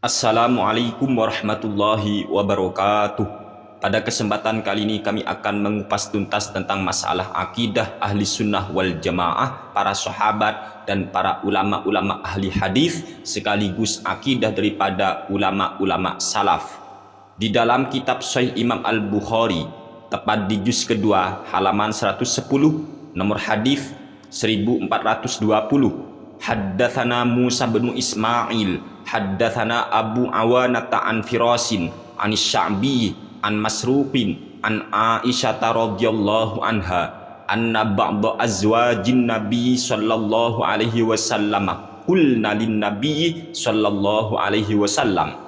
Assalamualaikum warahmatullahi wabarakatuh. Pada kesempatan kali ini kami akan mengupas tuntas tentang masalah akidah ahli sunnah wal jamaah, para sahabat dan para ulama-ulama ahli hadis, sekaligus akidah daripada ulama-ulama salaf. Di dalam kitab Sahih Imam Al-Bukhari, tepat di juz kedua halaman 110, nomor hadis 1420, Haddatsana Musa bin Ismail haddatsana Abu Awanata an Firasin anis Sya'bi an Masruqin an Aisyah radhiyallahu anha anna ba'da azwajin Nabi sallallahu alaihi wasallam qulna lin Nabi sallallahu alaihi wasallam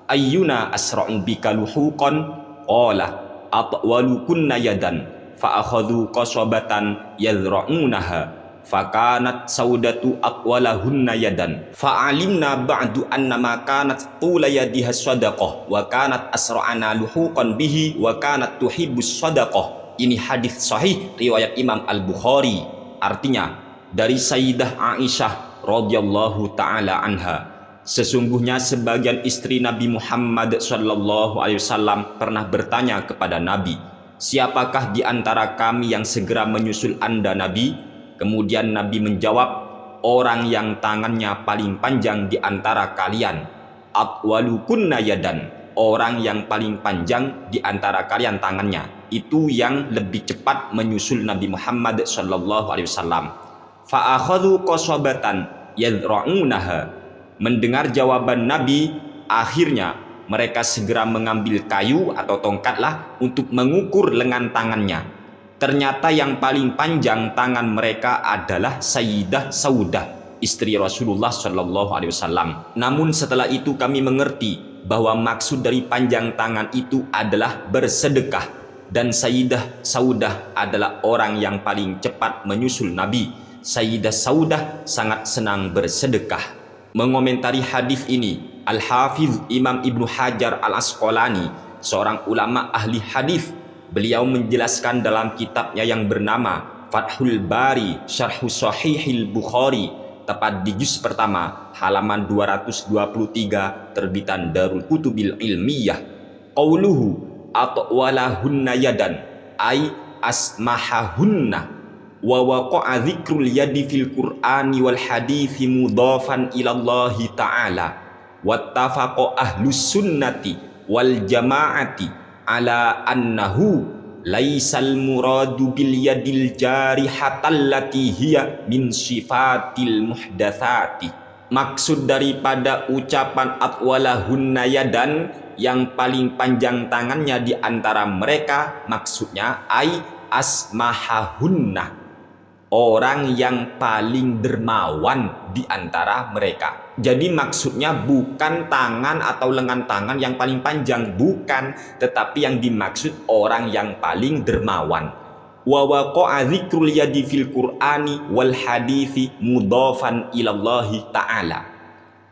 ayyuna asra'u bika luhuqan qala atwalu kunna yadan fa akhadhu qasabatan yadhra'unaha fakanat saudatu aqwalahunna yadan fa'alimna ba'du annama kanat tula yadiha sadaqah wa kanat asra'ana luhuqan bihi wa kanat tuhibbus sadaqah. Ini hadis sahih riwayat Imam Al-Bukhari. Artinya dari Sayyidah Aisyah radhiyallahu taala anha, sesungguhnya sebagian istri Nabi Muhammad sallallahu alaihi wasallam pernah bertanya kepada Nabi, siapakah di antara kami yang segera menyusul Anda Nabi? Kemudian Nabi menjawab, orang yang tangannya paling panjang di antara kalian. Atwalukunna yadan, orang yang paling panjang di antara kalian tangannya, itu yang lebih cepat menyusul Nabi Muhammad sallallahu alaihi wasallam. Fa akhadhu qasabatan yadra'unaha. Mendengar jawaban Nabi, akhirnya mereka segera mengambil kayu atau tongkatlah untuk mengukur lengan tangannya. Ternyata yang paling panjang tangan mereka adalah Sayyidah Saudah, istri Rasulullah Shallallahu Alaihi Wasallam. Namun setelah itu kami mengerti bahwa maksud dari panjang tangan itu adalah bersedekah, dan Sayyidah Saudah adalah orang yang paling cepat menyusul Nabi. Sayyidah Saudah sangat senang bersedekah. Mengomentari hadis ini, Al-Hafiz Imam Ibnu Hajar Al-Asqalani, seorang ulama ahli hadis, beliau menjelaskan dalam kitabnya yang bernama Fathul Bari Syarhu Sahihil Bukhari, tepat di juz pertama halaman 223 terbitan Darul Kutubil Ilmiyah, qauluhu atwalahunna yadan ay asmahahunna wa waqa'a dzikrul yadi fil Qur'ani wal hadithi mudhafan ilallahi ta'ala wattafaqa ahlus sunnati wal jama'ati ala annahu laisal muradu bil yadil jarihatallati hiya min sifatil muhdatsati. Maksud daripada ucapan atwalahunna yadan, yang paling panjang tangannya di antara mereka, maksudnya ai asmahahunna, orang yang paling dermawan di antara mereka. Jadi maksudnya bukan tangan atau lengan tangan yang paling panjang, bukan, tetapi yang dimaksud orang yang paling dermawan. Wa waqa'a dzikrul yadi fil Qur'ani wal hadithi mudhafan ilallahi ta'ala.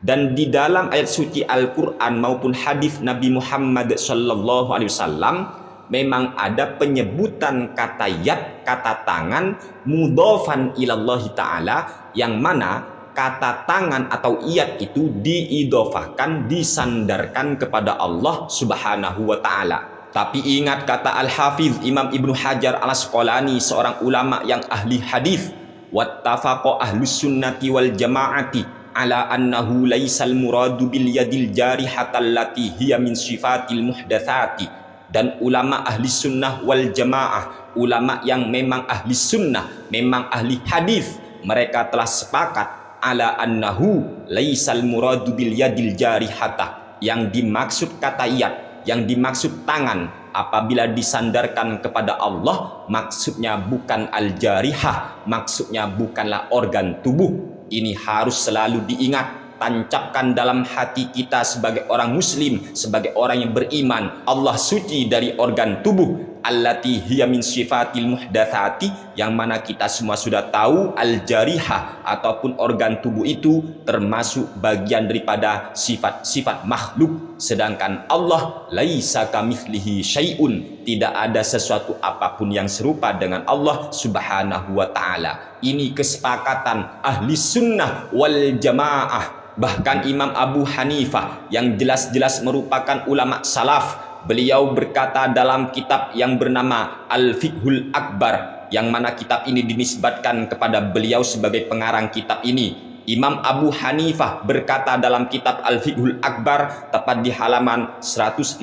Dan di dalam ayat suci Al-Qur'an maupun hadis Nabi Muhammad sallallahu alaihi wasallam memang ada penyebutan kata yad, kata tangan, mudhafan ilallahi ta'ala, yang mana kata tangan atau iyad itu diidofahkan, disandarkan kepada Allah subhanahu wa ta'ala. Tapi ingat kata Al-Hafiz Imam Ibnu Hajar Al-Asqalani, seorang ulama yang ahli hadis, wattafaqa ahlus sunnati wal jama'ati ala annahu laisal muradu bil yadil jarihatallati hiya min sifatil muhdatsati. Dan ulama ahli sunnah wal jamaah, ulama yang memang ahli sunnah, memang ahli hadis, mereka telah sepakat ala annahu laisal muradu bil yadil jarihata, yang dimaksud kata yad, yang dimaksud tangan apabila disandarkan kepada Allah, maksudnya bukan al jarihah, maksudnya bukanlah organ tubuh. Ini harus selalu diingat, tancapkan dalam hati kita sebagai orang muslim, sebagai orang yang beriman. Allah suci dari organ tubuh, allati hiya min sifatil muhdatsati, yang mana kita semua sudah tahu al-jarihah ataupun organ tubuh itu termasuk bagian daripada sifat-sifat makhluk, sedangkan Allah laisa kamitslihi syai'un, tidak ada sesuatu apapun yang serupa dengan Allah subhanahu wa ta'ala. Ini kesepakatan ahli sunnah wal jamaah, Bahkan Imam Abu Hanifah yang jelas-jelas merupakan ulama salaf, beliau berkata dalam kitab yang bernama Al-Fiqhul Akbar, yang mana kitab ini dinisbatkan kepada beliau sebagai pengarang kitab ini. Imam Abu Hanifah berkata dalam kitab Al-Fiqhul Akbar, tepat di halaman 159,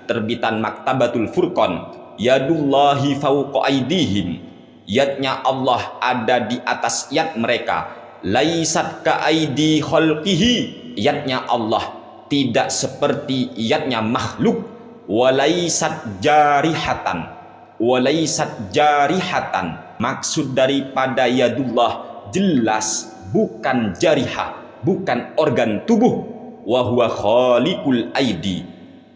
terbitan Maktabatul Furqan, yadullahi fauqa aidihim, yadnya Allah ada di atas yad mereka, laisat ka aidi khalqihi, yadnya Allah tidak seperti yadnya makhluk, walaisat jarihatan, maksud daripada yadullah jelas bukan jarihah, bukan organ tubuh, wa huwa khaliqul aidi,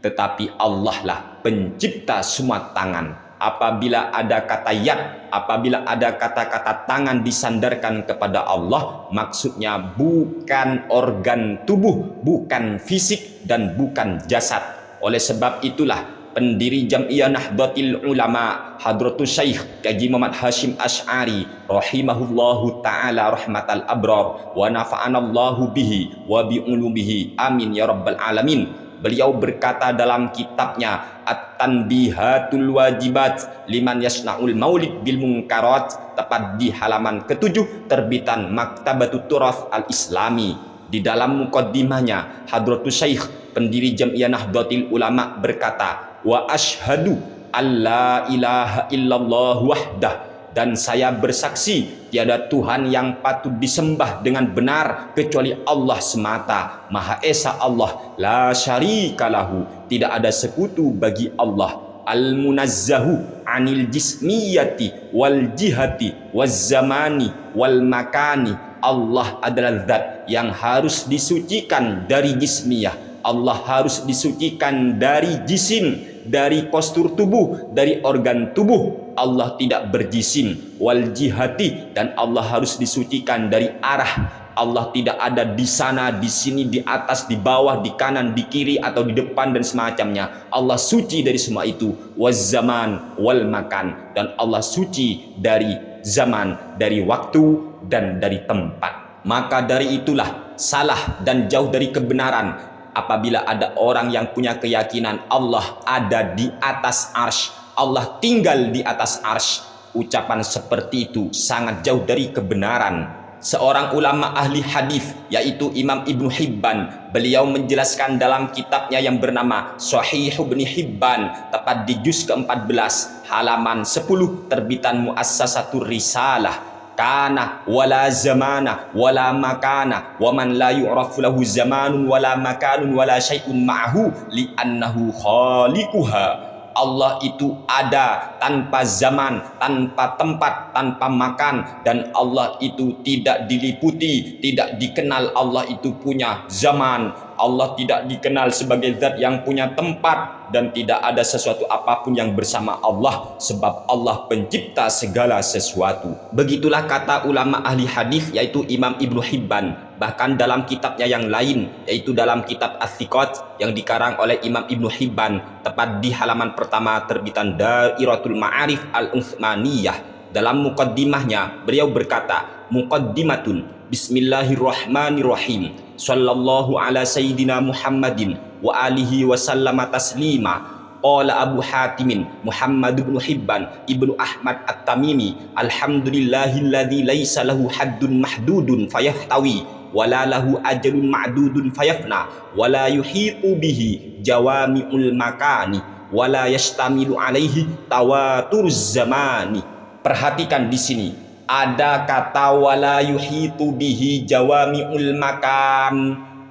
tetapi Allah lah pencipta semua tangan. Apabila ada kata yad, apabila ada kata-kata tangan disandarkan kepada Allah, maksudnya bukan organ tubuh, bukan fisik, dan bukan jasad. Oleh sebab itulah pendiri Jam'iyah Nahdlatul Ulama Hadratus Syekh Haji Muhammad Hashim Asy'ari rahimahullahu ta'ala rahmatal abrar wa nafa'anallahu bihi wa bi ulumihi amin ya rabbal alamin. Beliau berkata dalam kitabnya At-Tanbihatul Wajibat liman yasna'ul maulid bil munkarat, tepat di halaman ke-7, terbitan Maktabatut Turath Al-Islami. Di dalam muqaddimahnya, Hadratus Syekh pendiri Jam'iyah Nahdlatul Ulama berkata, wa ashhadu alla ilaha illallah wahdah, dan saya bersaksi tiada Tuhan yang patut disembah dengan benar kecuali Allah semata, Maha Esa Allah, la syarika lahu, tidak ada sekutu bagi Allah, al-munazzahu anil jismiyati wal jihati waz zamani wal makani. Allah adalah zat yang harus disucikan dari jismiyah, Allah harus disucikan dari jisim, dari postur tubuh, dari organ tubuh. Allah tidak berjisim, wal jihati, dan Allah harus disucikan dari arah. Allah tidak ada di sana, di sini, di atas, di bawah, di kanan, di kiri, atau di depan dan semacamnya. Allah suci dari semua itu. Waz zaman wal makan, dan Allah suci dari zaman, dari waktu, dan dari tempat. Maka dari itulah salah dan jauh dari kebenaran apabila ada orang yang punya keyakinan Allah ada di atas arsy, Allah tinggal di atas arsy. Ucapan seperti itu sangat jauh dari kebenaran. Seorang ulama ahli hadis yaitu Imam Ibnu Hibban, beliau menjelaskan dalam kitabnya yang bernama Sahih Ibnu Hibban, tepat di juz ke-14 halaman 10, terbitan Muassasatur Risalah, kana wala zamana wala makana wa man la yu'rafu lahu zamanun wala makanun wala syai'un ma'hu li'annahu khaliquha. Allah itu ada tanpa zaman, tanpa tempat, tanpa makan, dan Allah itu tidak diliputi, tidak dikenal Allah itu punya zaman. Allah tidak dikenal sebagai zat yang punya tempat, dan tidak ada sesuatu apapun yang bersama Allah, sebab Allah pencipta segala sesuatu. Begitulah kata ulama ahli hadis yaitu Imam Ibnu Hibban. Bahkan dalam kitabnya yang lain yaitu dalam kitab Ats-Tsiqat yang dikarang oleh Imam Ibnu Hibban, tepat di halaman pertama terbitan Dairatul Ma'arif Al-Utsmaniyah, dalam muqaddimahnya beliau berkata, muqaddimatun bismillahirrahmanirrahim, sallallahu ala sayyidina Muhammadin wa alihi wa sallama taslima. Qala Abu Hatimin Muhammad ibn Hibban ibnu Ahmad At-Tamimi, alhamdulillahilladzi laisa lahu haddun mahdudun fayahtawi wala lahu ajalun ma'dudun fayafna wala yuhitu bihi jawami'ul makani wala yastamilu alaihi tawaturuz zamani. Perhatikan di sini ada kata wala yuhitu bihi jawami'ul makan,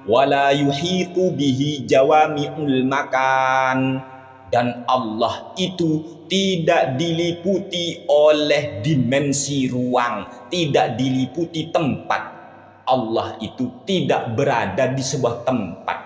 wala yuhitu bihi jawami'ul makan, dan Allah itu tidak diliputi oleh dimensi ruang, tidak diliputi tempat. Allah itu tidak berada di sebuah tempat.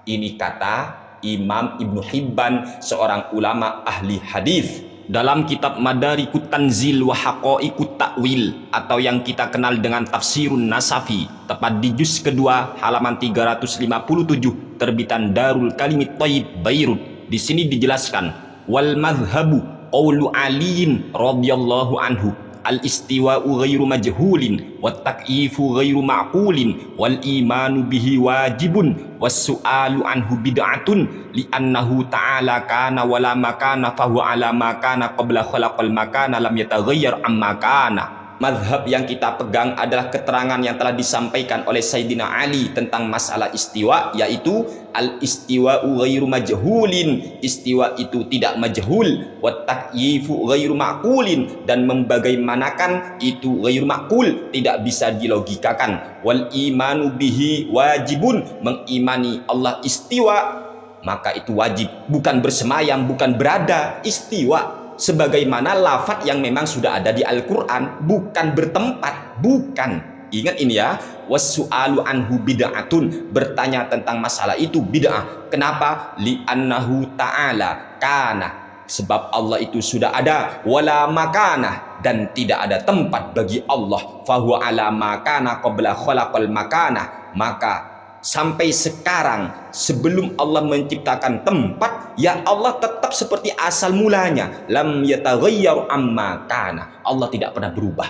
Ini kata Imam Ibnu Hibban, seorang ulama ahli hadis. Dalam kitab Madarikut Tanzil wa Haqaiqut Ta'wil, atau yang kita kenal dengan Tafsirun Nasafi, tepat di juz kedua halaman 357, terbitan Darul Kalimit Thayyib Beirut. Di sini dijelaskan, wal madhhabu qaulu aliin radhiyallahu anhu al-istiwa'u ghairu majhulin wat takyifu ghairu ma'qulin wal imanu bihi wajibun was su'alu anhu bid'atun li'annahu ta'ala kana wala makana fahuwa ala makana qabla khalaqal makana lam yataghayyar amma kana. Mazhab yang kita pegang adalah keterangan yang telah disampaikan oleh Sayyidina Ali tentang masalah istiwa, yaitu al-istiwa'u ghairu majhulin, istiwa itu tidak majhul, wat takyifu ghairu ma'qulin, dan membagaimanakan itu ghairu ma'qul, tidak bisa dilogikakan, wal imanu bihi wajibun, mengimani Allah istiwa maka itu wajib, bukan bersemayam, bukan berada, istiwa sebagaimana lafaz yang memang sudah ada di Al-Quran, bukan bertempat, bukan. Ingat ini ya, wassu'alu anhu bid'atun, bertanya tentang masalah itu bid'ah. Kenapa? Li'annahu ta'ala kana, sebab Allah itu sudah ada, wala makana, dan tidak ada tempat bagi Allah, fahuwa ala makana qabla khalaqal makana, maka sampai sekarang sebelum Allah menciptakan tempat, ya Allah tetap seperti asal mulanya, lam yataghayyar amma kana, Allah tidak pernah berubah.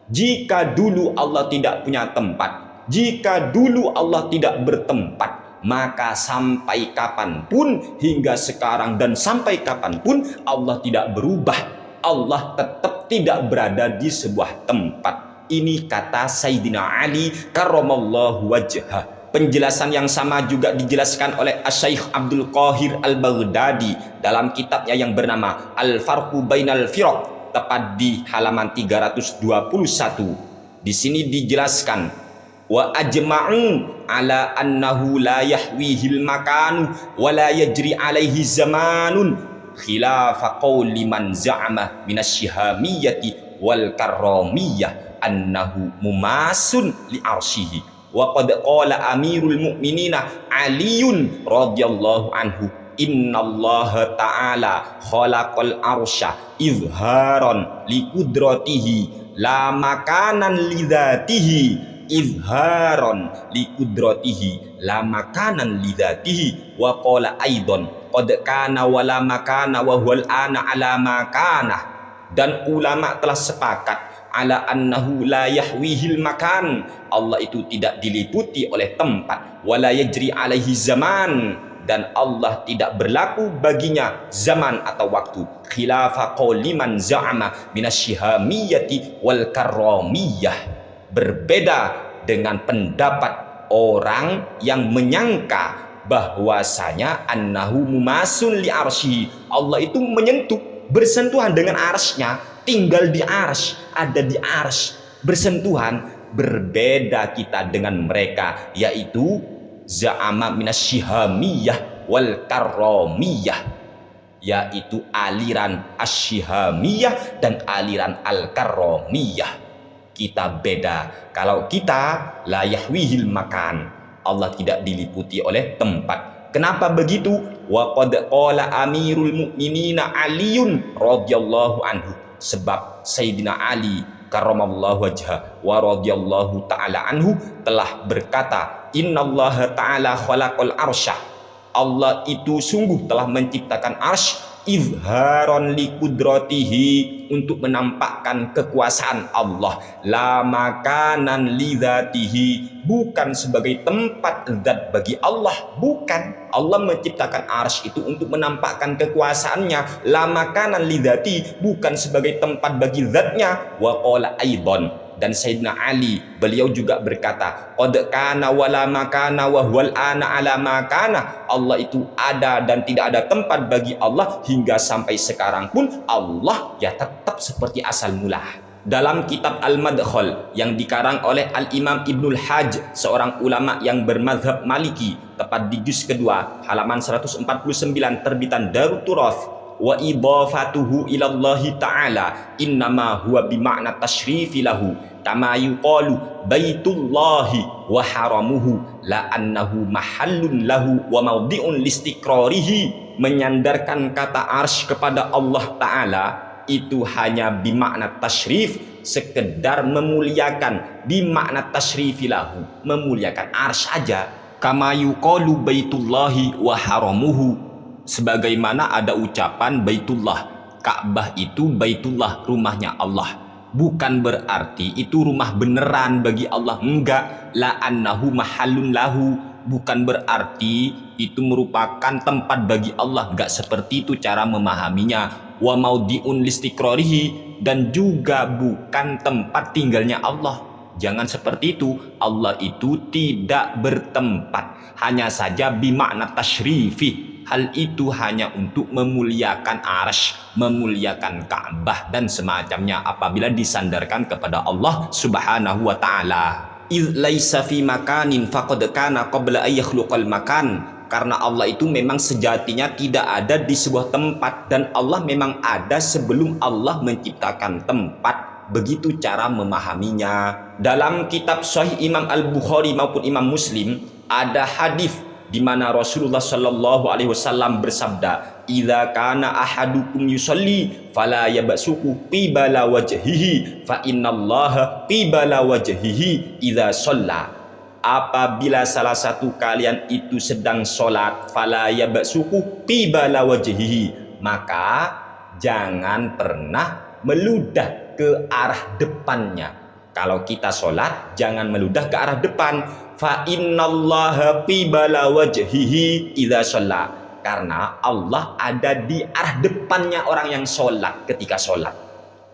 Jika dulu Allah tidak punya tempat, jika dulu Allah tidak bertempat, maka sampai kapanpun, hingga sekarang dan sampai kapanpun Allah tidak berubah, Allah tetap tidak berada di sebuah tempat. Ini kata Sayyidina Ali karramallahu wajhah. Penjelasan yang sama juga dijelaskan oleh Asy-Syaikh Abdul Qahir Al-Baghdadi dalam kitabnya yang bernama Al-Farqu Bainal Firaq, tepat di halaman 321. Di sini dijelaskan, wa ajma'u ala annahu la yahwihil makanu wa la yajri alaihi zamanun khilafa qawli man za'ama minasy-syihamiyati wal karramiyah annahu mumasun li arsyihi. Wa qad qala amirul mu'minina Aliun radhiyallahu anhu, innallaha ta'ala khalaqal arsya izharan li qudratihi la makanan li dzatihi, izharan li qudratihi la makanan li dzatihi. Wa qala aidan qad kana wala makana wa huwal ana ala makana, dan ulama telah sepakat ala annahu la yahwihil makan, Allah itu tidak diliputi oleh tempat, wala yajri alaihi zaman, dan Allah tidak berlaku baginya zaman atau waktu, khilafa qawli man za'ama minasy-syihamiyati wal karramiyah, berbeda dengan pendapat orang yang menyangka bahwasanya annahu mumasun li arsyihi, Allah itu menyentuh, bersentuhan dengan arsy-Nya, tinggal di arsy, ada di arsy, bersentuhan. Berbeda kita dengan mereka, yaitu za'ama minasy-syihamiyah wal karramiyah, yaitu aliran asy-syihamiyah dan aliran al-karramiyah. Kita beda. Kalau kita la yahwihil makan, Allah tidak diliputi oleh tempat. Kenapa begitu? Wa qad qala amirul mu'minina Aliun radhiyallahu anhu, sebab Sayyidina Ali karramallahu wajhah wa radhiyallahu ta'ala anhu telah berkata, innallaha ta'ala khalaqal arsya, Allah itu sungguh telah menciptakan arsy, izharon li qudratihi, untuk menampakkan kekuasaan Allah, la makanan li dzatihi, bukan sebagai tempat zat bagi Allah, bukan. Allah menciptakan arsy itu untuk menampakkan kekuasaannya, la makanan li dzati, bukan sebagai tempat bagi zatnya. Wa qala aidan, dan Sayyidina Ali beliau juga berkata, qad kana wala makana wa huwal ana ala makana, Allah itu ada dan tidak ada tempat bagi Allah, hingga sampai sekarang pun Allah ya tetap seperti asal mula. Dalam kitab Al-Madkhal yang dikarang oleh Al-Imam Ibnul Hajj, seorang ulama yang bermadzhab Maliki, tepat di juz kedua halaman 149 terbitan Darut Turath, wa idafatuhu ilallahi ta'ala innama huwa bima'na tasyrifi lahu kama yuqalu baitullahi wa haramuhu la annahu mahallun lahu wa mawdi'un listiqrarihi. Menyandarkan kata arsy kepada Allah Ta'ala itu hanya bimakna tasyrif, sekedar memuliakan, bimakna tasyrifi lahu, memuliakan arsy aja. Kama yuqalu baitullahi wa haramuhu, sebagaimana ada ucapan Baitullah, Ka'bah itu Baitullah, rumahnya Allah. Bukan berarti itu rumah beneran bagi Allah, enggak. La annahu mahallun lahu, bukan berarti itu merupakan tempat bagi Allah, enggak seperti itu cara memahaminya. Wa maudiun listiqrarihi, dan juga bukan tempat tinggalnya Allah. Jangan seperti itu. Allah itu tidak bertempat, hanya saja bimakna tasyrifi. Hal itu hanya untuk memuliakan arsy, memuliakan Ka'bah dan semacamnya apabila disandarkan kepada Allah Subhanahu wa taala. Idz laisa fi makanin faqad kana qabla ay yakhluqal makan. Karena Allah itu memang sejatinya tidak ada di sebuah tempat, dan Allah memang ada sebelum Allah menciptakan tempat. Begitu cara memahaminya. Dalam kitab Sahih Imam Al-Bukhari maupun Imam Muslim ada hadis di mana Rasulullah Shallallahu Alaihi Wasallam bersabda, "Idza kana ahadukum yusalli fala yabsuku qibala wajhihi fa innallaha qibala wajhihi idza shalla." Apabila salah satu kalian itu sedang sholat, fala yabsuku qibala wajhihi, maka jangan pernah meludah ke arah depannya. Kalau kita sholat, jangan meludah ke arah depan. Fa innallaha qibala wajhihi idza shalla, karena Allah ada di arah depannya orang yang sholat ketika sholat.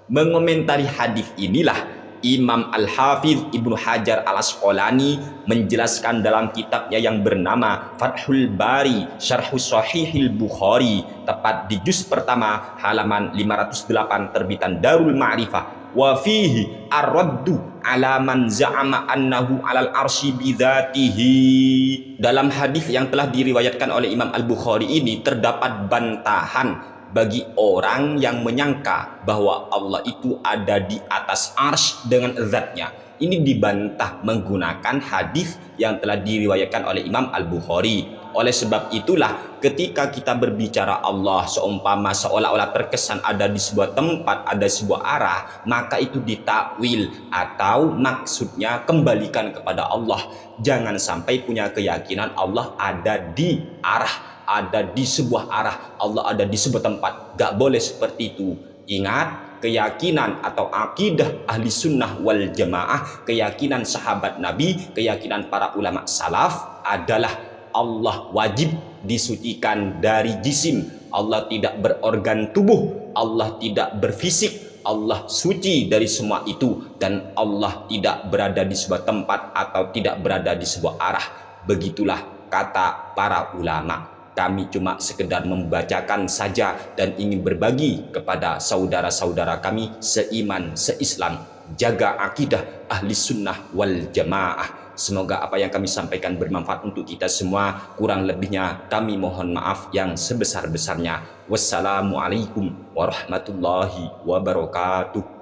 Mengomentari hadis inilah Imam Al-Hafidh Ibnu Hajar Al-Asqalani menjelaskan dalam kitabnya yang bernama Fathul Bari Syarhus Sahihil Bukhari, tepat di juz pertama halaman 508 terbitan Darul Ma'rifah. Wa fihi ar-raddu ala man za'ama annahu 'alal arsy bidzatihi. Dalam hadis yang telah diriwayatkan oleh Imam Al-Bukhari ini terdapat bantahan bagi orang yang menyangka bahwa Allah itu ada di atas arsy dengan zatnya. Ini dibantah menggunakan hadis yang telah diriwayatkan oleh Imam Al-Bukhari. Oleh sebab itulah ketika kita berbicara Allah seumpama seolah-olah terkesan ada di sebuah tempat, ada sebuah arah, maka itu ditakwil atau maksudnya kembalikan kepada Allah. Jangan sampai punya keyakinan Allah ada di arah, ada di sebuah arah, Allah ada di sebuah tempat. Gak boleh seperti itu. Ingat, keyakinan atau akidah ahli sunnah wal jamaah, keyakinan sahabat Nabi, keyakinan para ulama salaf adalah Allah wajib disucikan dari jisim. Allah tidak berorgan tubuh, Allah tidak berfisik, Allah suci dari semua itu, dan Allah tidak berada di sebuah tempat atau tidak berada di sebuah arah. Begitulah kata para ulama. Kami cuma sekedar membacakan saja dan ingin berbagi kepada saudara-saudara kami seiman, seislam. Jaga akidah ahli sunnah wal jamaah. Semoga apa yang kami sampaikan bermanfaat untuk kita semua. Kurang lebihnya kami mohon maaf yang sebesar-besarnya. Wassalamualaikum warahmatullahi wabarakatuh.